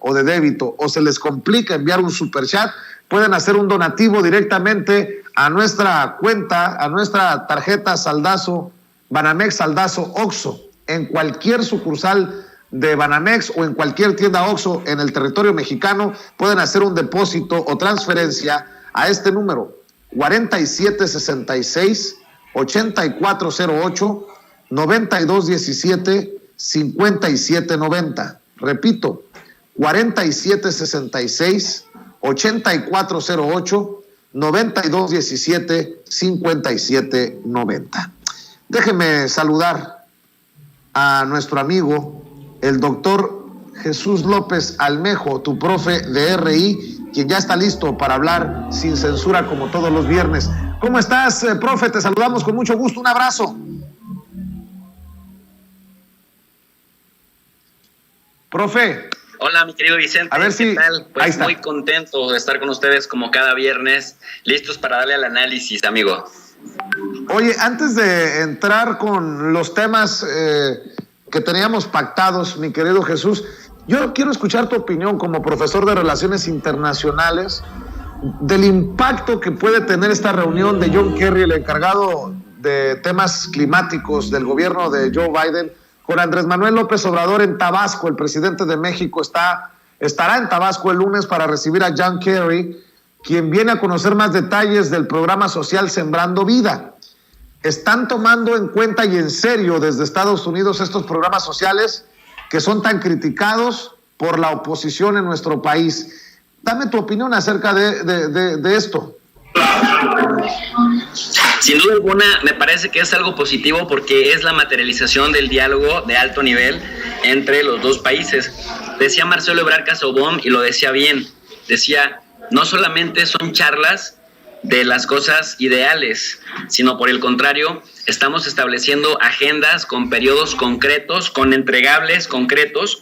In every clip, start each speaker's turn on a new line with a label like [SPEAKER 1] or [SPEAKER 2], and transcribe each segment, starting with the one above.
[SPEAKER 1] o de débito, o se les complica enviar un superchat, pueden hacer un donativo directamente a nuestra cuenta, a nuestra tarjeta Saldazo, Banamex Saldazo Oxxo, en cualquier sucursal de Banamex o en cualquier tienda Oxxo en el territorio mexicano. Pueden hacer un depósito o transferencia a este número, 4766-8408, 9217-5790. Repito, 4766-8408, 9217-5790. Déjeme saludar a nuestro amigo, el doctor Jesús López Almejo, tu profe de RI, quien ya está listo para hablar sin censura como todos los viernes. ¿Cómo estás, profe? Te saludamos con mucho gusto. Un abrazo. Profe.
[SPEAKER 2] Hola, mi querido Vicente.
[SPEAKER 1] A ver si...
[SPEAKER 2] ¿Qué tal? Pues muy contento de estar con ustedes como cada viernes, listos para darle al análisis, amigo.
[SPEAKER 1] Oye, antes de entrar con los temas que teníamos pactados, mi querido Jesús, yo quiero escuchar tu opinión como profesor de Relaciones Internacionales del impacto que puede tener esta reunión de John Kerry, el encargado de temas climáticos del gobierno de Joe Biden, con Andrés Manuel López Obrador en Tabasco. El presidente de México estará en Tabasco el lunes para recibir a John Kerry, quien viene a conocer más detalles del programa social Sembrando Vida. ¿Están tomando en cuenta y en serio desde Estados Unidos estos programas sociales que son tan criticados por la oposición en nuestro país? Dame tu opinión acerca de esto.
[SPEAKER 2] Sin duda alguna, me parece que es algo positivo porque es la materialización del diálogo de alto nivel entre los dos países. Decía Marcelo Ebrard Casaubon, y lo decía bien, decía, no solamente son charlas de las cosas ideales, sino por el contrario, estamos estableciendo agendas con periodos concretos, con entregables concretos,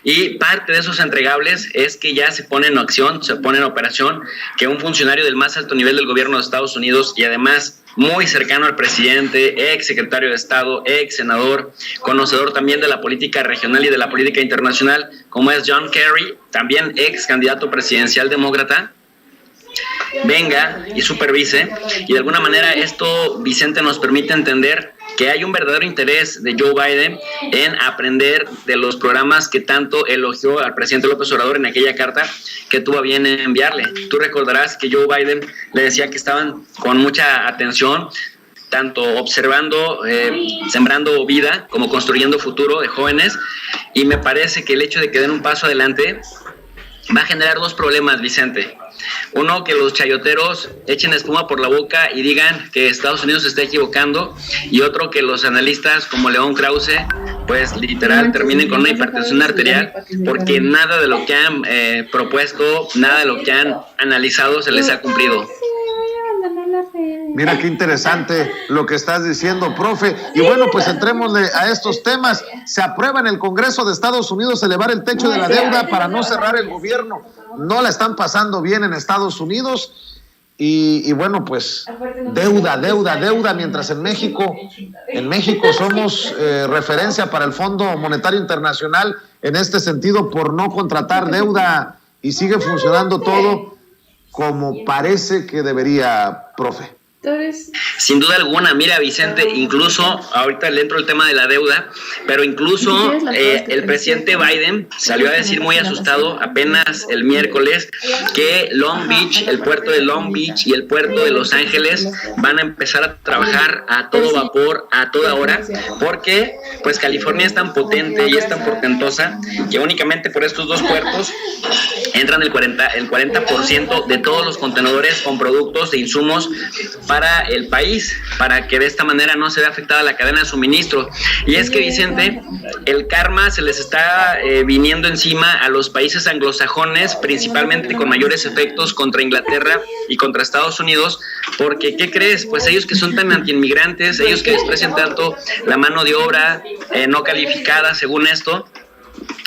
[SPEAKER 2] y parte de esos entregables es que ya se pone en acción, se pone en operación, que un funcionario del más alto nivel del gobierno de Estados Unidos y además muy cercano al presidente, ex secretario de Estado, ex senador, conocedor también de la política regional y de la política internacional, como es John Kerry, también ex candidato presidencial demócrata, venga y supervise, y de alguna manera esto, Vicente, nos permite entender que hay un verdadero interés de Joe Biden en aprender de los programas que tanto elogió al presidente López Obrador en aquella carta que tuvo a bien enviarle. Tú recordarás que Joe Biden le decía que estaban con mucha atención, tanto observando, sembrando vida, como construyendo futuro de jóvenes, y me parece que el hecho de que den un paso adelante va a generar dos problemas, Vicente. Uno, que los chayoteros echen espuma por la boca y digan que Estados Unidos se está equivocando, y otro, que los analistas como León Krause pues literal terminen con una hipertensión arterial porque nada de lo que han propuesto, nada de lo que han analizado se les ha cumplido.
[SPEAKER 1] Mira qué interesante lo que estás diciendo, profe. Y bueno, pues entrémosle a estos temas. Se aprueba en el Congreso de Estados Unidos elevar el techo de la deuda para no cerrar el gobierno. No la están pasando bien en Estados Unidos. Y bueno, pues deuda, mientras en México somos referencia para el Fondo Monetario Internacional en este sentido por no contratar deuda, y sigue funcionando todo como parece que debería, profe.
[SPEAKER 2] Sin duda alguna, mira, Vicente, incluso ahorita le entro el tema de la deuda, pero incluso el presidente Biden salió a decir muy asustado apenas el miércoles que Long Beach, el puerto de Long Beach y el puerto de Los Ángeles van a empezar a trabajar a todo vapor, a toda hora, porque pues California es tan potente y es tan portentosa que únicamente por estos dos puertos entran el 40% de todos los contenedores con productos e insumos para el país, para que de esta manera no se vea afectada la cadena de suministro. Y es que, Vicente, el karma se les está viniendo encima a los países anglosajones, principalmente con mayores efectos contra Inglaterra y contra Estados Unidos, porque ¿qué crees? Pues ellos que son tan antiinmigrantes, ellos que desprecian tanto la mano de obra no calificada, según esto,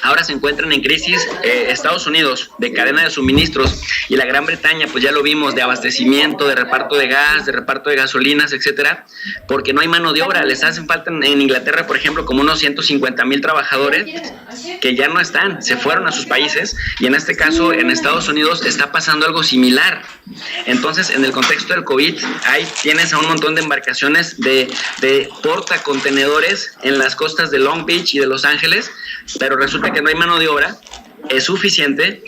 [SPEAKER 2] ahora se encuentran en crisis Estados Unidos de cadena de suministros y la Gran Bretaña, pues ya lo vimos, de abastecimiento, de reparto de gas, de reparto de gasolinas, etcétera, porque no hay mano de obra. Les hacen falta en Inglaterra, por ejemplo, como unos 150,000 trabajadores que ya no están, se fueron a sus países, y en este caso en Estados Unidos está pasando algo similar. Entonces, en el contexto del COVID, ahí tienes a un montón de embarcaciones de portacontenedores en las costas de Long Beach y de Los Ángeles, pero resulta que no hay mano de obra suficiente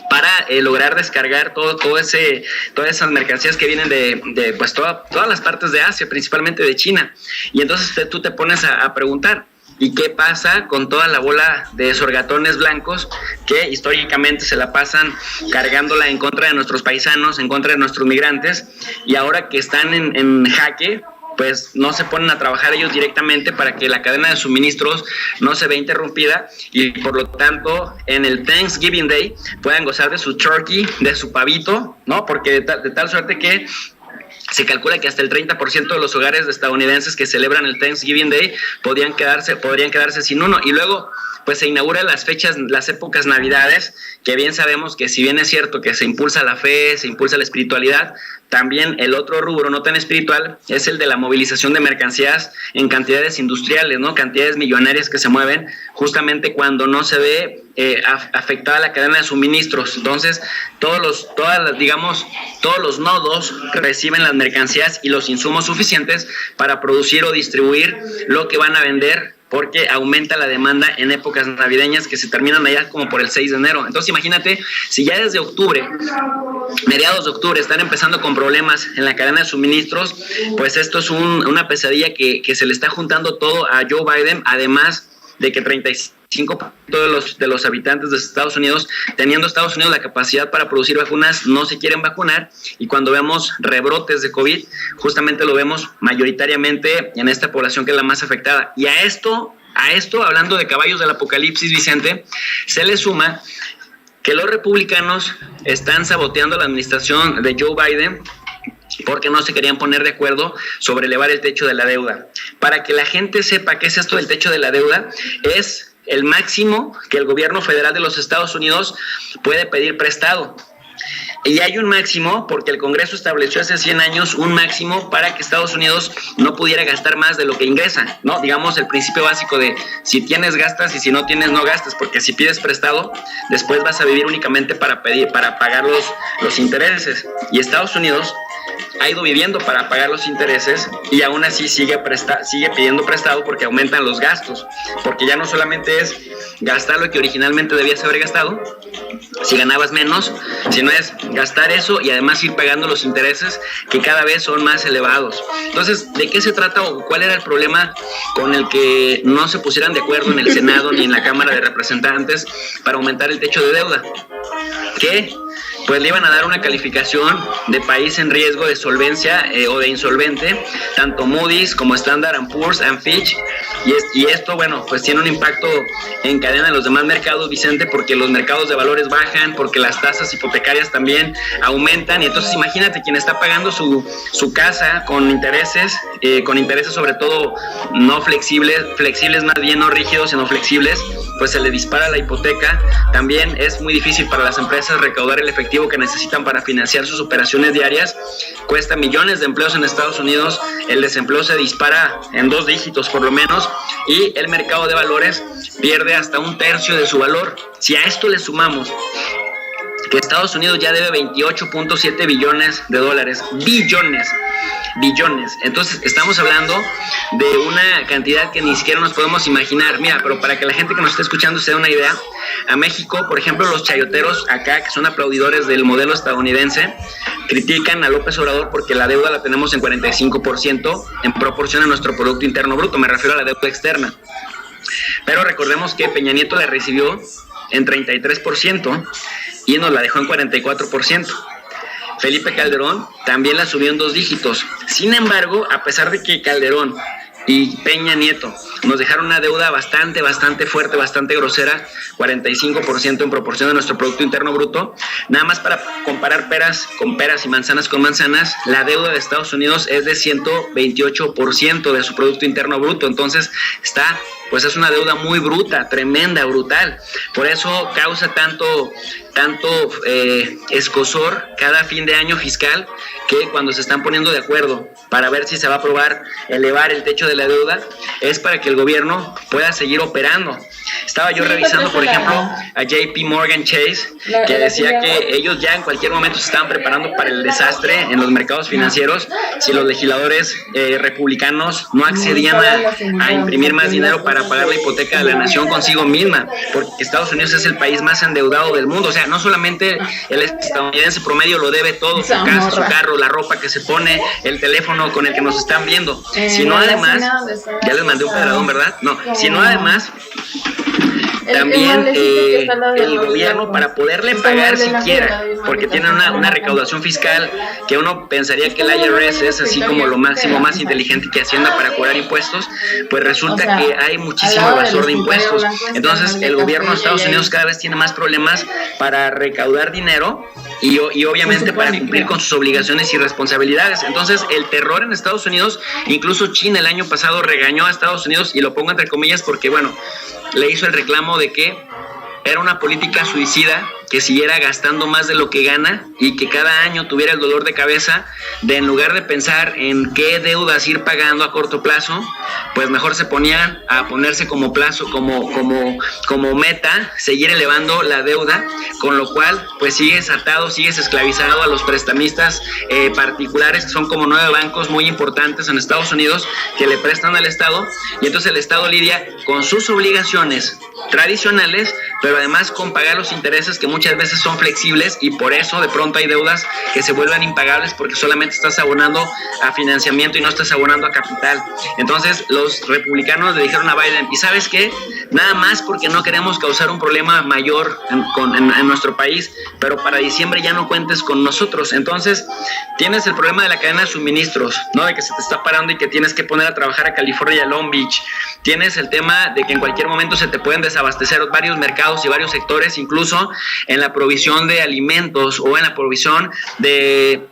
[SPEAKER 2] para lograr descargar todas esas mercancías que vienen de pues todas las partes de Asia, principalmente de China. Y entonces tú te pones a preguntar, ¿y qué pasa con toda la bola de sorgatones blancos que históricamente se la pasan cargándola en contra de nuestros paisanos, en contra de nuestros migrantes, y ahora que están en jaque, pues no se ponen a trabajar ellos directamente para que la cadena de suministros no se vea interrumpida y por lo tanto en el Thanksgiving Day puedan gozar de su turkey, de su pavito, ¿no? Porque de tal suerte que se calcula que hasta el 30% de los hogares estadounidenses que celebran el Thanksgiving Day podrían quedarse sin uno. Y luego pues se inauguran las épocas navidades, que bien sabemos que si bien es cierto que se impulsa la fe, se impulsa la espiritualidad, también el otro rubro no tan espiritual es el de la movilización de mercancías en cantidades industriales, ¿no? Cantidades millonarias que se mueven justamente cuando no se ve afectada la cadena de suministros. Entonces, todos los nodos reciben las mercancías y los insumos suficientes para producir o distribuir lo que van a vender, porque aumenta la demanda en épocas navideñas que se terminan allá como por el 6 de enero. Entonces imagínate, si ya desde octubre, mediados de octubre, están empezando con problemas en la cadena de suministros, pues esto es una pesadilla que se le está juntando todo a Joe Biden, además de que 35% de los habitantes de Estados Unidos, teniendo Estados Unidos la capacidad para producir vacunas, no se quieren vacunar, y cuando vemos rebrotes de COVID, justamente lo vemos mayoritariamente en esta población que es la más afectada. Y a esto, hablando de caballos del apocalipsis, Vicente, se le suma que los republicanos están saboteando la administración de Joe Biden porque no se querían poner de acuerdo sobre elevar el techo de la deuda. Para que la gente sepa qué es esto del techo de la deuda, es el máximo que el gobierno federal de los Estados Unidos puede pedir prestado. Y hay un máximo porque el Congreso estableció hace 100 años un máximo para que Estados Unidos no pudiera gastar más de lo que ingresa, ¿no? Digamos, el principio básico de si tienes gastas y si no tienes no gastas, porque si pides prestado, después vas a vivir únicamente para pagar los intereses. Y Estados Unidos ha ido viviendo para pagar los intereses y aún así sigue pidiendo prestado porque aumentan los gastos, porque ya no solamente es gastar lo que originalmente debías haber gastado si ganabas menos, sino es gastar eso y además ir pagando los intereses que cada vez son más elevados. Entonces, ¿de qué se trata o cuál era el problema con el que no se pusieran de acuerdo en el Senado ni en la Cámara de Representantes para aumentar el techo de deuda? Que pues le iban a dar una calificación de país en riesgo de solvencia o de insolvente, tanto Moody's como Standard & Poor's and Fitch, y esto, bueno, pues tiene un impacto en cadena en los demás mercados, Vicente, porque los mercados de valores bajan, porque las tasas hipotecarias también aumentan, y entonces imagínate quien está pagando su casa con intereses sobre todo no flexibles más bien, no rígidos, sino flexibles, pues se le dispara la hipoteca. También es muy difícil para las empresas recaudar el efectivo que necesitan para financiar sus operaciones diarias. Cuesta millones de empleos en Estados Unidos, el desempleo se dispara en 2 dígitos por lo menos, y el mercado de valores pierde hasta 1/3 de su valor. Si a esto le sumamos que Estados Unidos ya debe 28.7 billones de dólares, billones. Entonces estamos hablando de una cantidad que ni siquiera nos podemos imaginar. Mira, pero para que la gente que nos esté escuchando se dé una idea, a México, por ejemplo, los chayoteros acá, que son aplaudidores del modelo estadounidense, critican a López Obrador porque la deuda la tenemos en 45% en proporción a nuestro Producto Interno Bruto, me refiero a la deuda externa. Pero recordemos que Peña Nieto la recibió en 33% y nos la dejó en 44%. Felipe Calderón también la subió en 2 dígitos. Sin embargo, a pesar de que Calderón y Peña Nieto nos dejaron una deuda bastante fuerte, bastante grosera, 45% en proporción de nuestro Producto Interno Bruto, nada más para comparar peras con peras y manzanas con manzanas, la deuda de Estados Unidos es de 128% de su Producto Interno Bruto. Entonces está pues es una deuda muy bruta, tremenda, brutal. Por eso causa tanto escozor cada fin de año fiscal, que cuando se están poniendo de acuerdo para ver si se va a aprobar elevar el techo de la deuda, es para que el gobierno pueda seguir operando. Estaba yo revisando, por ejemplo, a JP Morgan Chase, que decía que ellos ya en cualquier momento se estaban preparando para el desastre en los mercados financieros si los legisladores republicanos no accedían a imprimir más dinero para pagar la hipoteca de la nación consigo misma, porque Estados Unidos es el país más endeudado del mundo. O sea, no solamente el estadounidense promedio lo debe todo, su casa, su carro, la ropa que se pone, el teléfono con el que nos están viendo, sino además, ya les mandé un pedradón, ¿verdad? No, sino además también el gobierno, para poderle pagar siquiera, porque tienen una recaudación fiscal que uno pensaría que el IRS es así como lo máximo, más inteligente que Hacienda para cobrar impuestos, pues resulta que hay muchísimo evasor de impuestos. Entonces el gobierno de Estados Unidos cada vez tiene más problemas para recaudar dinero y obviamente para cumplir con sus obligaciones y responsabilidades. Entonces el terror en Estados Unidos, incluso China el año pasado regañó a Estados Unidos, y lo pongo entre comillas porque bueno, le hizo el reclamo de que era una política suicida que siguiera gastando más de lo que gana y que cada año tuviera el dolor de cabeza de, en lugar de pensar en qué deudas ir pagando a corto plazo, pues mejor se ponían a ponerse como plazo, como meta, seguir elevando la deuda, con lo cual pues sigues atado, sigues esclavizado a los prestamistas particulares, que son como 9 bancos muy importantes en Estados Unidos que le prestan al Estado, y entonces el Estado lidia con sus obligaciones tradicionales, pero además con pagar los intereses que muchas veces son flexibles, y por eso de pronto hay deudas que se vuelven impagables porque solamente estás abonando a financiamiento y no estás abonando a capital. Entonces los republicanos le dijeron a Biden, ¿y sabes qué? Nada más porque no queremos causar un problema mayor en nuestro país, pero para diciembre ya no cuentes con nosotros. Entonces tienes el problema de la cadena de suministros, ¿no? De que se te está parando y que tienes que poner a trabajar a California y a Long Beach. Tienes el tema de que en cualquier momento se te pueden desabastecer varios mercados y varios sectores, incluso en la provisión de alimentos o en la provisión de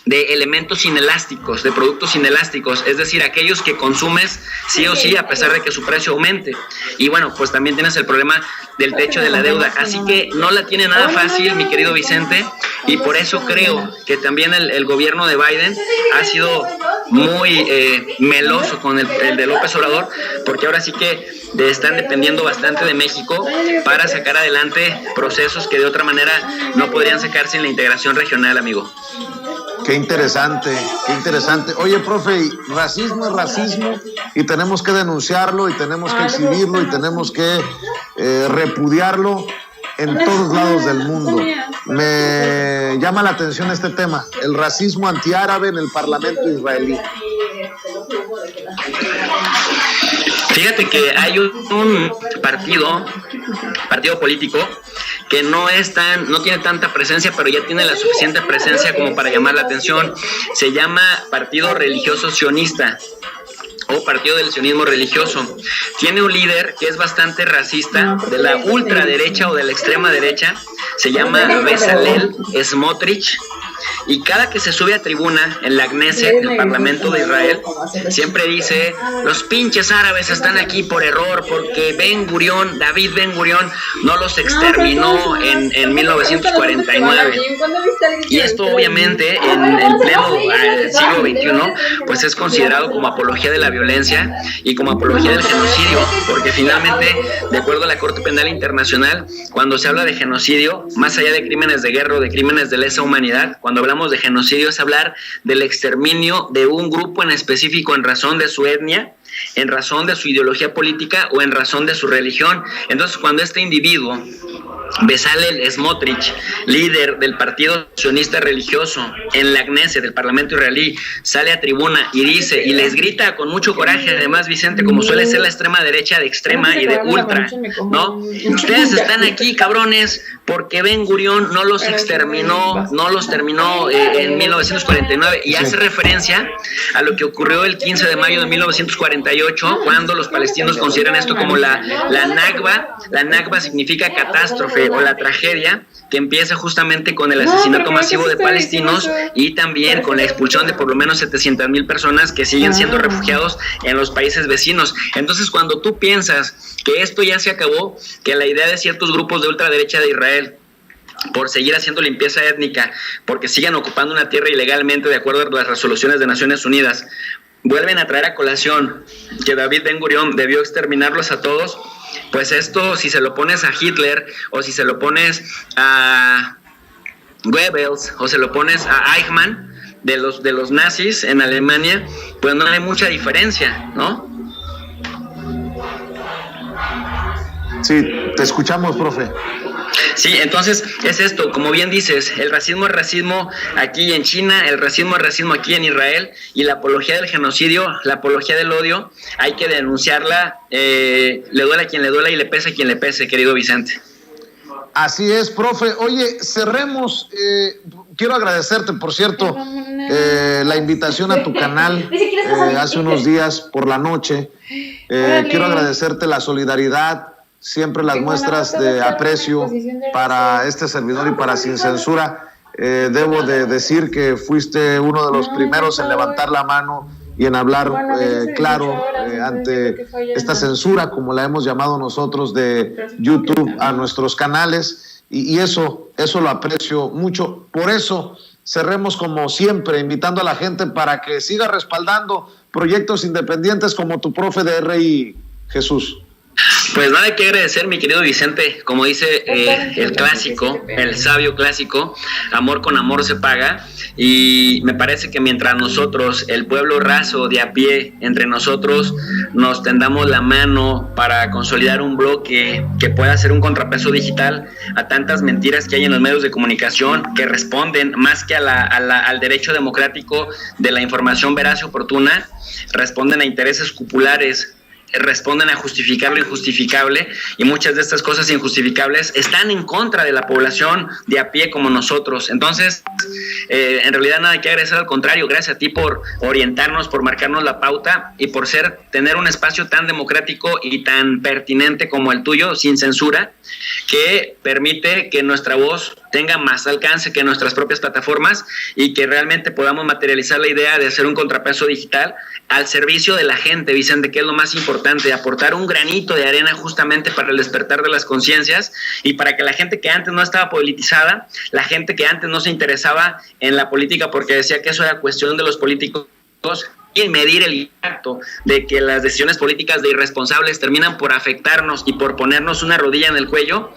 [SPEAKER 2] elementos inelásticos, de productos inelásticos, es decir, aquellos que consumes sí o sí a pesar de que su precio aumente. Y bueno, pues también tienes el problema del techo de la deuda, así que no la tiene nada fácil, mi querido Vicente, y por eso creo que también el gobierno de Biden ha sido muy meloso con el de López Obrador, porque ahora sí que están dependiendo bastante de México para sacar adelante procesos que de otra manera no podrían sacarse en la integración regional, amigo.
[SPEAKER 1] Qué interesante, qué interesante. Oye, profe, racismo es racismo y tenemos que denunciarlo y tenemos que exhibirlo y tenemos que repudiarlo en todos lados del mundo. Me llama la atención este tema, el racismo antiárabe en el Parlamento israelí.
[SPEAKER 2] Fíjate que hay un partido político que no tiene tanta presencia, pero ya tiene la suficiente presencia como para llamar la atención. Se llama Partido Religioso Sionista o Partido del Sionismo Religioso. Tiene un líder que es bastante racista, de la ultraderecha o de la extrema derecha, se llama Bezalel Smotrich. Y cada que se sube a tribuna en la Knesset, el Parlamento de Israel, siempre dice, los pinches árabes están aquí por error, porque David Ben Gurión no los exterminó en 1949. Y esto obviamente en el pleno siglo XXI, pues es considerado como apología de la violencia y como apología del genocidio, porque finalmente, de acuerdo a la Corte Penal Internacional, cuando se habla de genocidio, más allá de crímenes de guerra o de crímenes de lesa humanidad, cuando hablamos de genocidio es hablar del exterminio de un grupo en específico en razón de su etnia, en razón de su ideología política o en razón de su religión. Entonces, cuando este individuo, Bezalel Smotrich, líder del Partido Sionista Religioso en la Knesset, del Parlamento israelí, sale a tribuna y dice, y les grita con mucho coraje, además, Vicente, como suele ser la extrema derecha de extrema y de ultra, ¿no? Ustedes están aquí, cabrones, porque Ben Gurión no los exterminó, no los terminó en 1949, y hace referencia a lo que ocurrió el 15 de mayo de 1949, 1948, cuando los palestinos consideran esto como la Nakba. La Nakba significa catástrofe o la tragedia, que empieza justamente con el asesinato masivo de palestinos y también con la expulsión de por lo menos 700,000 personas que siguen siendo refugiados en los países vecinos. Entonces, cuando tú piensas que esto ya se acabó, que la idea de ciertos grupos de ultraderecha de Israel por seguir haciendo limpieza étnica, porque sigan ocupando una tierra ilegalmente de acuerdo a las resoluciones de Naciones Unidas, vuelven a traer a colación que David Ben Gurión debió exterminarlos a todos, pues esto, si se lo pones a Hitler o si se lo pones a Goebbels o se lo pones a Eichmann de los nazis en Alemania, pues no hay mucha diferencia, ¿no?
[SPEAKER 1] Sí, te escuchamos, profe.
[SPEAKER 2] Sí, entonces es esto, como bien dices, el racismo es racismo aquí en China, el racismo es racismo aquí en Israel, y la apología del genocidio, la apología del odio, hay que denunciarla, le duele a quien le duela y le pese a quien le pese, querido Vicente.
[SPEAKER 1] Así es, profe. Oye, cerremos. Quiero agradecerte, por cierto, la invitación a tu canal hace unos días por la noche. Quiero agradecerte la solidaridad, siempre las muestras de aprecio para este servidor y para Sin Censura. Debo de decir que fuiste uno de los primeros en levantar la mano y en hablar claro ante esta censura, como la hemos llamado nosotros, de YouTube a nuestros canales, y eso lo aprecio mucho. Por eso cerremos como siempre, invitando a la gente para que siga respaldando proyectos independientes como tu profe de RI, Jesús.
[SPEAKER 2] Pues nada que agradecer, mi querido Vicente, como dice el clásico, el sabio clásico, amor con amor se paga, y me parece que mientras nosotros, el pueblo raso de a pie, entre nosotros nos tendamos la mano para consolidar un bloque que pueda ser un contrapeso digital a tantas mentiras que hay en los medios de comunicación, que responden más que al derecho democrático de la información veraz y oportuna, responden a intereses cupulares, responden a justificar lo injustificable, y muchas de estas cosas injustificables están en contra de la población de a pie como nosotros. Entonces, en realidad nada que agradecer, al contrario, gracias a ti por orientarnos, por marcarnos la pauta y por tener un espacio tan democrático y tan pertinente como el tuyo, sin censura, que permite que nuestra voz tenga más alcance que nuestras propias plataformas y que realmente podamos materializar la idea de hacer un contrapeso digital al servicio de la gente, Vicente, que es lo más importante, aportar un granito de arena justamente para el despertar de las conciencias y para que la gente que antes no estaba politizada, la gente que antes no se interesaba en la política porque decía que eso era cuestión de los políticos, y medir el impacto de que las decisiones políticas de irresponsables terminan por afectarnos y por ponernos una rodilla en el cuello,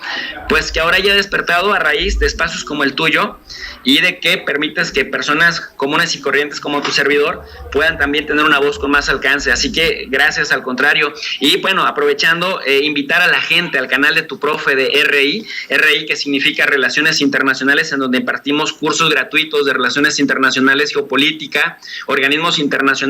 [SPEAKER 2] pues que ahora ya ha despertado a raíz de espacios como el tuyo y de que permites que personas comunes y corrientes como tu servidor puedan también tener una voz con más alcance. Así que gracias, al contrario. Y bueno, aprovechando, invitar a la gente al canal de tu profe de RI, que significa Relaciones Internacionales, en donde impartimos cursos gratuitos de relaciones internacionales, geopolítica, organismos internacionales,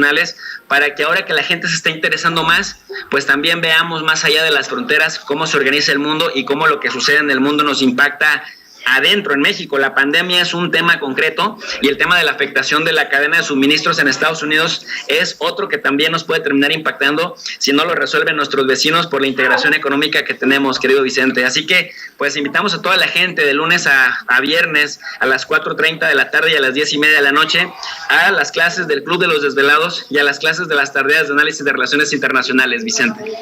[SPEAKER 2] para que ahora que la gente se está interesando más, pues también veamos más allá de las fronteras cómo se organiza el mundo y cómo lo que sucede en el mundo nos impacta adentro en México. La pandemia es un tema concreto y el tema de la afectación de la cadena de suministros en Estados Unidos es otro que también nos puede terminar impactando si no lo resuelven nuestros vecinos por la integración económica que tenemos, querido Vicente. Así que pues invitamos a toda la gente de lunes a viernes a las 4:30 de la tarde y a las 10:30 de la noche a las clases del Club de los Desvelados y a las clases de las tareas de análisis de relaciones internacionales, Vicente.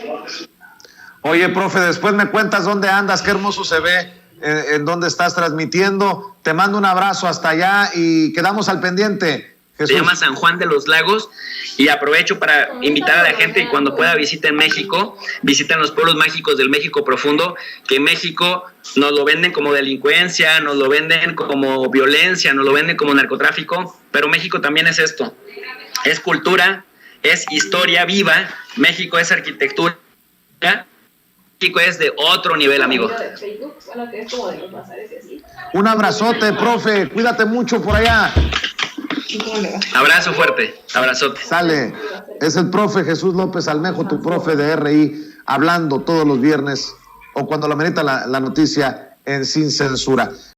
[SPEAKER 1] Oye, profe, después me cuentas dónde andas, qué hermoso se ve, en dónde estás transmitiendo. Te mando un abrazo hasta allá y quedamos al pendiente, Jesús.
[SPEAKER 2] Se llama San Juan de los Lagos, y aprovecho para invitar a la gente y cuando pueda visiten México, visiten los pueblos mágicos del México profundo, que México nos lo venden como delincuencia, nos lo venden como violencia, nos lo venden como narcotráfico, pero México también es esto, es cultura, es historia viva, México es arquitectura, México es de otro nivel, amigo.
[SPEAKER 1] Un abrazote, profe, cuídate mucho por allá.
[SPEAKER 2] Abrazo fuerte, abrazote.
[SPEAKER 1] Sale, es el profe Jesús López Almejo, tu profe de RI, hablando todos los viernes o cuando lo amerita la noticia en Sin Censura.